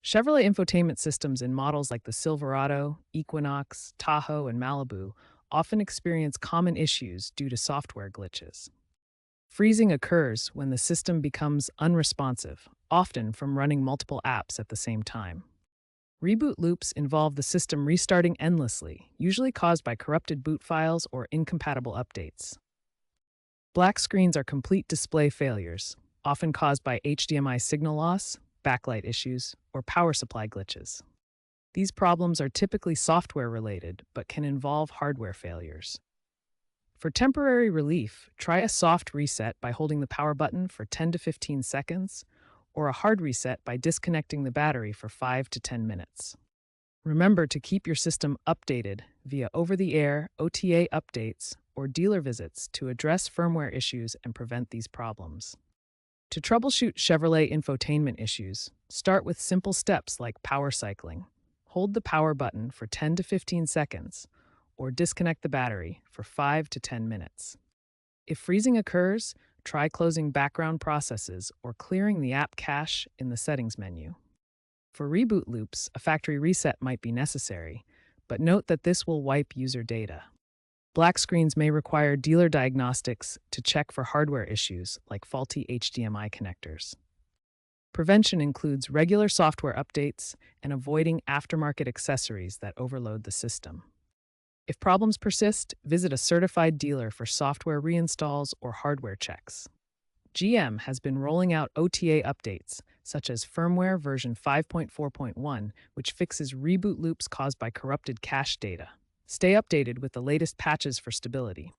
Chevrolet infotainment systems in models like the Silverado, Equinox, Tahoe, and Malibu often experience common issues due to software glitches. Freezing occurs when the system becomes unresponsive, often from running multiple apps at the same time. Reboot loops involve the system restarting endlessly, usually caused by corrupted boot files or incompatible updates. Black screens are complete display failures, often caused by HDMI signal loss, backlight issues, or power supply glitches. These problems are typically software related, but can involve hardware failures. For temporary relief, try a soft reset by holding the power button for 10 to 15 seconds, or a hard reset by disconnecting the battery for 5 to 10 minutes. Remember to keep your system updated via over-the-air OTA updates or dealer visits to address firmware issues and prevent these problems. To troubleshoot Chevrolet infotainment issues, start with simple steps like power cycling. Hold the power button for 10 to 15 seconds, or disconnect the battery for 5 to 10 minutes. If freezing occurs, try closing background processes or clearing the app cache in the settings menu. For reboot loops, a factory reset might be necessary, but note that this will wipe user data. Black screens may require dealer diagnostics to check for hardware issues like faulty HDMI connectors. Prevention includes regular software updates and avoiding aftermarket accessories that overload the system. If problems persist, visit a certified dealer for software reinstalls or hardware checks. GM has been rolling out OTA updates, such as firmware version 5.4.1, which fixes reboot loops caused by corrupted cache data. Stay updated with the latest patches for stability.